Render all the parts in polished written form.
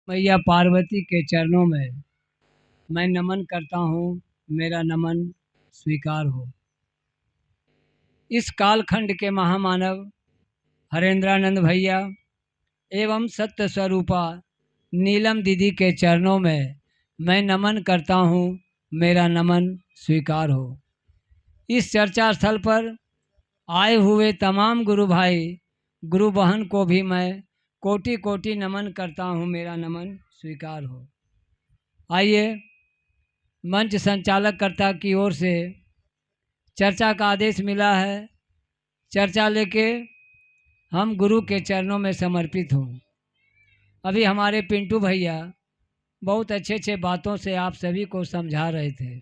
मैया पार्वती के चरणों में मैं नमन करता हूँ। मेरा नमन स्वीकार हो। इस कालखंड के महामानव हरेंद्रानंद भैया एवं सत्य स्वरूपा नीलम दीदी के चरणों में मैं नमन करता हूँ। मेरा नमन स्वीकार हो। इस चर्चा स्थल पर आए हुए तमाम गुरु भाई गुरु बहन को भी मैं कोटि कोटि नमन करता हूँ। मेरा नमन स्वीकार हो। आइए, मंच संचालककर्ता की ओर से चर्चा का आदेश मिला है। चर्चा लेके हम गुरु के चरणों में समर्पित हूँ। अभी हमारे पिंटू भैया बहुत अच्छे अच्छे बातों से आप सभी को समझा रहे थे।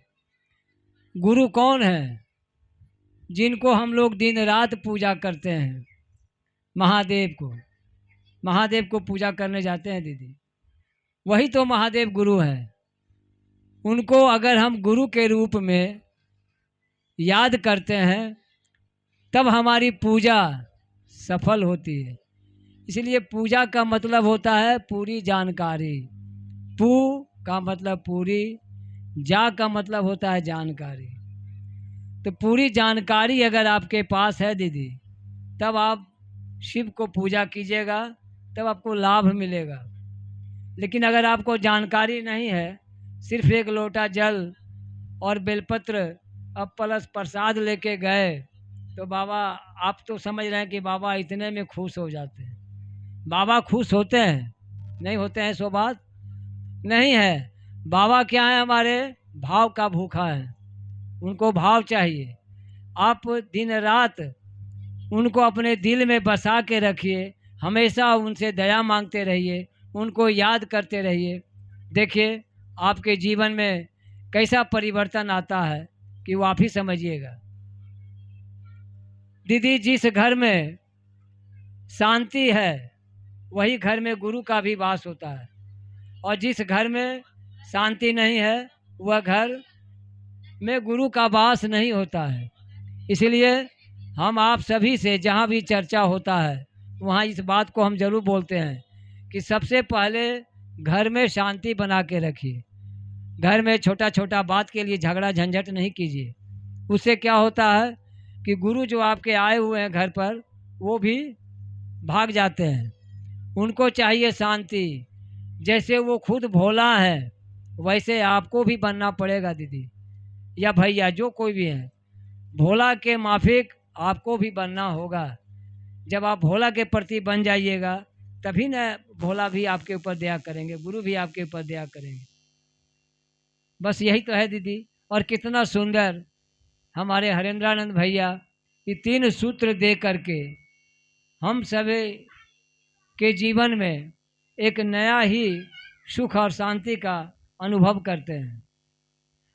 गुरु कौन है? जिनको हम लोग दिन रात पूजा करते हैं। महादेव को पूजा करने जाते हैं दीदी, वही तो महादेव गुरु हैं। उनको अगर हम गुरु के रूप में याद करते हैं तब हमारी पूजा सफल होती है। इसलिए पूजा का मतलब होता है पूरी जानकारी। पू का मतलब पूरी, जा का मतलब होता है जानकारी। तो पूरी जानकारी अगर आपके पास है दीदी, तब आप शिव को पूजा कीजिएगा, तब आपको लाभ मिलेगा। लेकिन अगर आपको जानकारी नहीं है, सिर्फ एक लोटा जल और बेलपत्र अब प्लस प्रसाद लेके गए, तो बाबा, आप तो समझ रहे हैं कि बाबा इतने में खुश हो जाते हैं। बाबा खुश होते हैं? नहीं होते हैं। सो बात नहीं है। बाबा क्या है? हमारे भाव का भूखा है। उनको भाव चाहिए। आप दिन रात उनको अपने दिल में बसा के रखिए। हमेशा उनसे दया मांगते रहिए, उनको याद करते रहिए। देखिए आपके जीवन में कैसा परिवर्तन आता है कि वो आप ही समझिएगा। दीदी, जिस घर में शांति है वही घर में गुरु का भी वास होता है, और जिस घर में शांति नहीं है वह घर में गुरु का वास नहीं होता है। इसलिए हम आप सभी से जहाँ भी चर्चा होता है वहाँ इस बात को हम जरूर बोलते हैं कि सबसे पहले घर में शांति बना के रखिए। घर में छोटा छोटा बात के लिए झगड़ा झंझट नहीं कीजिए। उससे क्या होता है कि गुरु जो आपके आए हुए हैं घर पर, वो भी भाग जाते हैं। उनको चाहिए शांति। जैसे वो खुद भोला है वैसे आपको भी बनना पड़ेगा दीदी या भैया, जो कोई भी है। भोला के माफिक आपको भी बनना होगा। जब आप भोला के प्रति बन जाइएगा तभी न भोला भी आपके ऊपर दया करेंगे, गुरु भी आपके ऊपर दया करेंगे। बस यही तो है दीदी। और कितना सुंदर हमारे हरेंद्रानंद भैया ये 3 सूत्र दे करके हम सभी के जीवन में एक नया ही सुख और शांति का अनुभव करते हैं।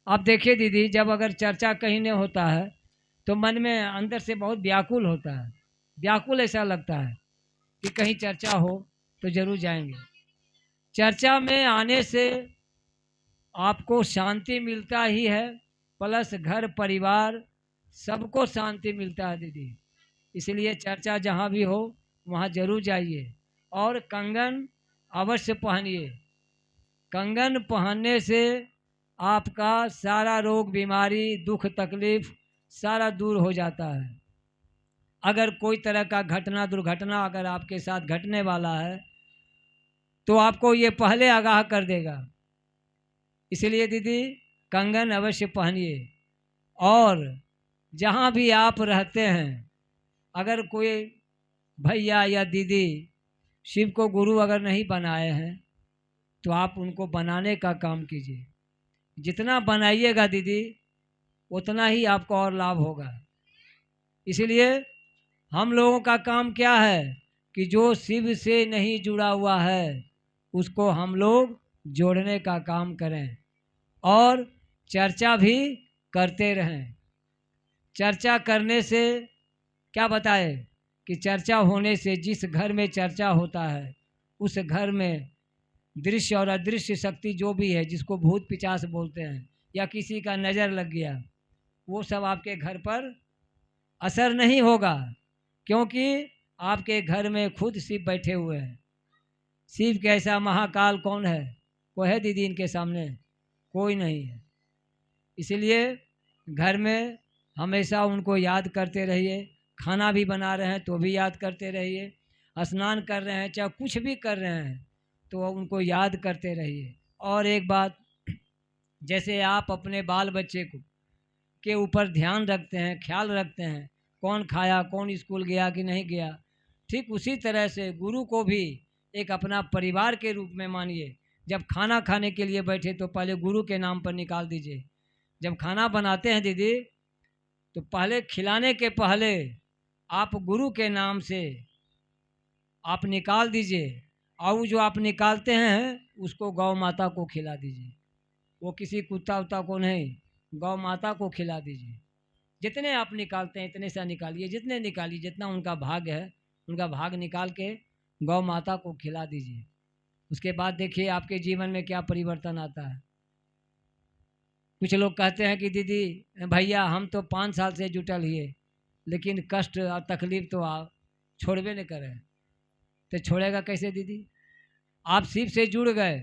आप देखिए दीदी, जब अगर चर्चा कहीं नहीं होता है तो मन में अंदर से बहुत व्याकुल होता है। व्याकुल ऐसा लगता है कि कहीं चर्चा हो तो जरूर जाएंगे। चर्चा में आने से आपको शांति मिलता ही है, प्लस घर परिवार सबको शांति मिलता है दीदी। इसलिए चर्चा जहाँ भी हो वहाँ जरूर जाइए। और कंगन अवश्य पहनिए। कंगन पहनने से आपका सारा रोग बीमारी दुख तकलीफ सारा दूर हो जाता है। अगर कोई तरह का घटना दुर्घटना अगर आपके साथ घटने वाला है तो आपको ये पहले आगाह कर देगा। इसलिए दीदी कंगन अवश्य पहनिए। और जहाँ भी आप रहते हैं, अगर कोई भैया या दीदी शिव को गुरु अगर नहीं बनाए हैं तो आप उनको बनाने का काम कीजिए। जितना बनाइएगा दीदी उतना ही आपको और लाभ होगा। इसलिए हम लोगों का काम क्या है कि जो शिव से नहीं जुड़ा हुआ है उसको हम लोग जोड़ने का काम करें और चर्चा भी करते रहें। चर्चा करने से क्या बताए कि चर्चा होने से जिस घर में चर्चा होता है उस घर में दृश्य और अदृश्य शक्ति जो भी है, जिसको भूत पिशाच बोलते हैं, या किसी का नज़र लग गया, वो सब आपके घर पर असर नहीं होगा, क्योंकि आपके घर में खुद शिव बैठे हुए हैं। शिव के ऐसा महाकाल कौन है? कोई है दीदी इनके सामने? कोई नहीं है। इसलिए घर में हमेशा उनको याद करते रहिए। खाना भी बना रहे हैं तो भी याद करते रहिए, स्नान कर रहे हैं चाहे कुछ भी कर रहे हैं तो उनको याद करते रहिए। और एक बात, जैसे आप अपने बाल बच्चे को के ऊपर ध्यान रखते हैं, ख्याल रखते हैं, कौन खाया, कौन स्कूल गया कि नहीं गया, ठीक उसी तरह से गुरु को भी एक अपना परिवार के रूप में मानिए। जब खाना खाने के लिए बैठे तो पहले गुरु के नाम पर निकाल दीजिए। जब खाना बनाते हैं दीदी तो पहले खिलाने के पहले आप गुरु के नाम से आप निकाल दीजिए, और वो जो आप निकालते हैं उसको गौ माता को खिला दीजिए। वो किसी कुत्ता उत्ता को नहीं, गौ माता को खिला दीजिए। जितने आप निकालते हैं इतने सा निकालिए, जितने निकालिए, जितना उनका भाग है उनका भाग निकाल के गौ माता को खिला दीजिए। उसके बाद देखिए आपके जीवन में क्या परिवर्तन आता है। कुछ लोग कहते हैं कि दीदी भैया हम तो 5 साल से जुटल हिए, लेकिन कष्ट और तकलीफ तो आप छोड़बे नहीं करें। तो छोड़ेगा कैसे दीदी? आप शिव से जुड़ गए।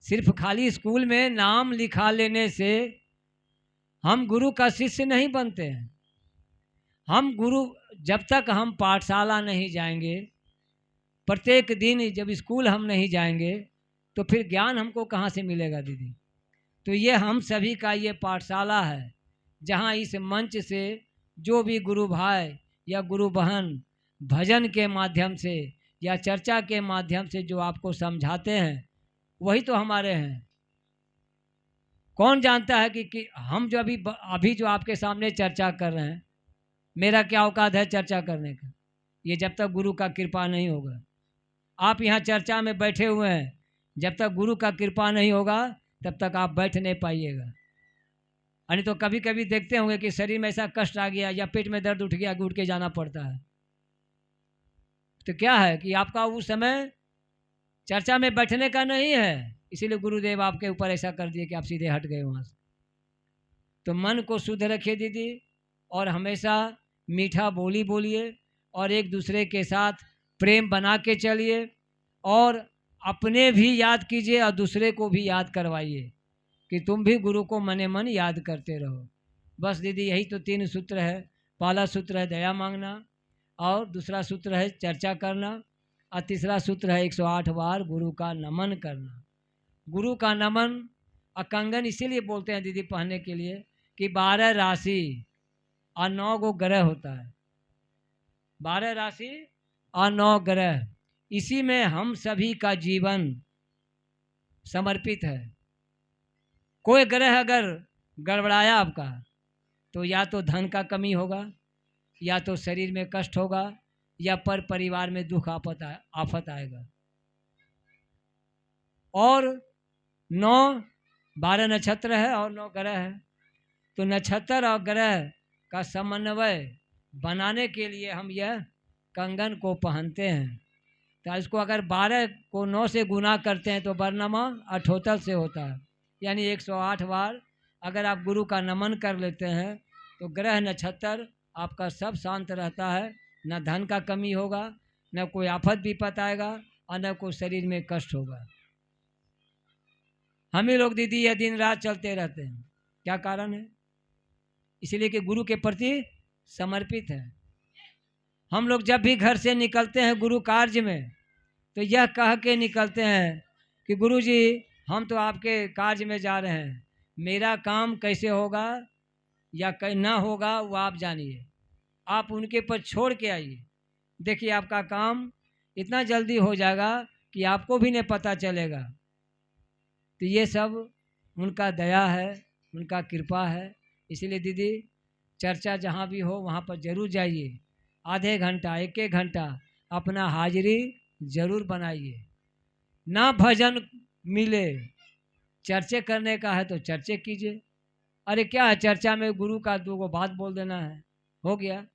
सिर्फ खाली स्कूल में नाम लिखा लेने से हम गुरु का शिष्य नहीं बनते हैं। हम गुरु जब तक हम पाठशाला नहीं जाएंगे, प्रत्येक दिन जब स्कूल हम नहीं जाएंगे तो फिर ज्ञान हमको कहाँ से मिलेगा दीदी? तो ये हम सभी का ये पाठशाला है, जहाँ इस मंच से जो भी गुरु भाई या गुरु बहन भजन के माध्यम से या चर्चा के माध्यम से जो आपको समझाते हैं वही तो हमारे हैं। कौन जानता है कि हम जो अभी जो आपके सामने चर्चा कर रहे हैं, मेरा क्या औकात है चर्चा करने का? ये जब तक गुरु का कृपा नहीं होगा। आप यहाँ चर्चा में बैठे हुए हैं, जब तक गुरु का कृपा नहीं होगा तब तक आप बैठ नहीं पाइएगा। यानी तो कभी कभी देखते होंगे कि शरीर में ऐसा कष्ट आ गया या पेट में दर्द उठ गया कि उठ के जाना पड़ता है। तो क्या है कि आपका उस समय चर्चा में बैठने का नहीं है, इसीलिए गुरुदेव आपके ऊपर ऐसा कर दिए कि आप सीधे हट गए वहाँ से। तो मन को शुद्ध रखिए दीदी, और हमेशा मीठा बोली बोलिए, और एक दूसरे के साथ प्रेम बना के चलिए, और अपने भी याद कीजिए और दूसरे को भी याद करवाइए कि तुम भी गुरु को मने मन याद करते रहो। बस दीदी यही तो 3 सूत्र है। पहला सूत्र है दया मांगना, और दूसरा सूत्र है चर्चा करना, और तीसरा सूत्र है 108 बार गुरु का नमन करना। गुरु का नमन और कंगन इसीलिए बोलते हैं दीदी पहनने के लिए कि 12 राशि और 9 गो ग्रह होता है। 12 राशि और 9 ग्रह, इसी में हम सभी का जीवन समर्पित है। कोई ग्रह अगर गड़बड़ाया आपका तो या तो धन का कमी होगा, या तो शरीर में कष्ट होगा, या पर परिवार में दुख आफत आएगा। और 12 नक्षत्र है और 9 ग्रह है, तो नक्षत्र और ग्रह का समन्वय बनाने के लिए हम यह कंगन को पहनते हैं। तो इसको अगर 12 को 9 से गुना करते हैं तो बरनमा 78 से होता है, यानी 108 बार अगर आप गुरु का नमन कर लेते हैं तो ग्रह नक्षत्र आपका सब शांत रहता है। न धन का कमी होगा, न कोई आफत विपत आएगा, और न कोई शरीर में कष्ट होगा। हम ही लोग दीदी यह दिन रात चलते रहते हैं, क्या कारण है? इसलिए कि गुरु के प्रति समर्पित है। हम लोग जब भी घर से निकलते हैं गुरु कार्य में तो यह कह के निकलते हैं कि गुरु जी हम तो आपके कार्य में जा रहे हैं, मेरा काम कैसे होगा या ना होगा वो आप जानिए, आप उनके पर छोड़ के आइए। देखिए आपका काम इतना जल्दी हो जाएगा कि आपको भी नहीं पता चलेगा। तो ये सब उनका दया है, उनका कृपा है। इसलिए दीदी चर्चा जहाँ भी हो वहाँ पर जरूर जाइए, आधे घंटा 1-1 घंटा अपना हाजिरी जरूर बनाइए। ना भजन मिले, चर्चे करने का है तो चर्चे कीजिए। अरे क्या है, चर्चा में गुरु का 2 बात बोल देना है, हो गया।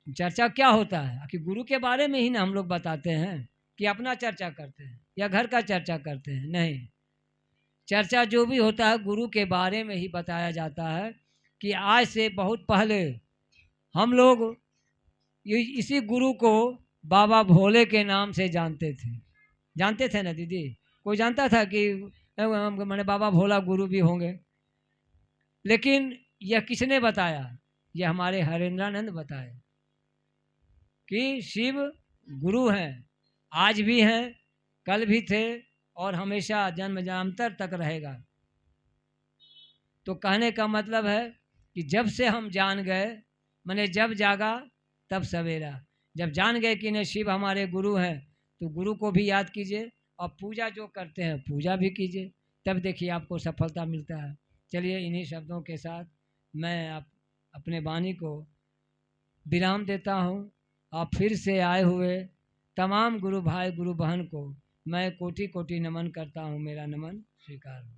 चर्चा क्या होता है कि गुरु के बारे में ही ना हम लोग बताते हैं कि अपना चर्चा करते हैं या घर का चर्चा करते हैं, नहीं। चर्चा जो भी होता है गुरु के बारे में ही बताया जाता है कि आज से बहुत पहले हम लोग इसी गुरु को बाबा भोले के नाम से जानते थे। जानते थे ना दीदी? कोई जानता था कि मैंने बाबा भोला गुरु भी होंगे? लेकिन यह किसने बताया? यह हमारे हरेंद्रानंद बताए कि शिव गुरु हैं, आज भी हैं, कल भी थे और हमेशा जन्म जन्मांतर तक रहेगा। तो कहने का मतलब है कि जब से हम जान गए, मैंने जब जागा तब सवेरा, जब जान गए कि नहीं शिव हमारे गुरु हैं, तो गुरु को भी याद कीजिए और पूजा जो करते हैं पूजा भी कीजिए, तब देखिए आपको सफलता मिलता है। चलिए इन्हीं शब्दों के साथ मैं अपने वाणी को विराम देता हूँ। और फिर से आए हुए तमाम गुरु भाई गुरु बहन को मैं कोटि कोटि नमन करता हूँ। मेरा नमन स्वीकार।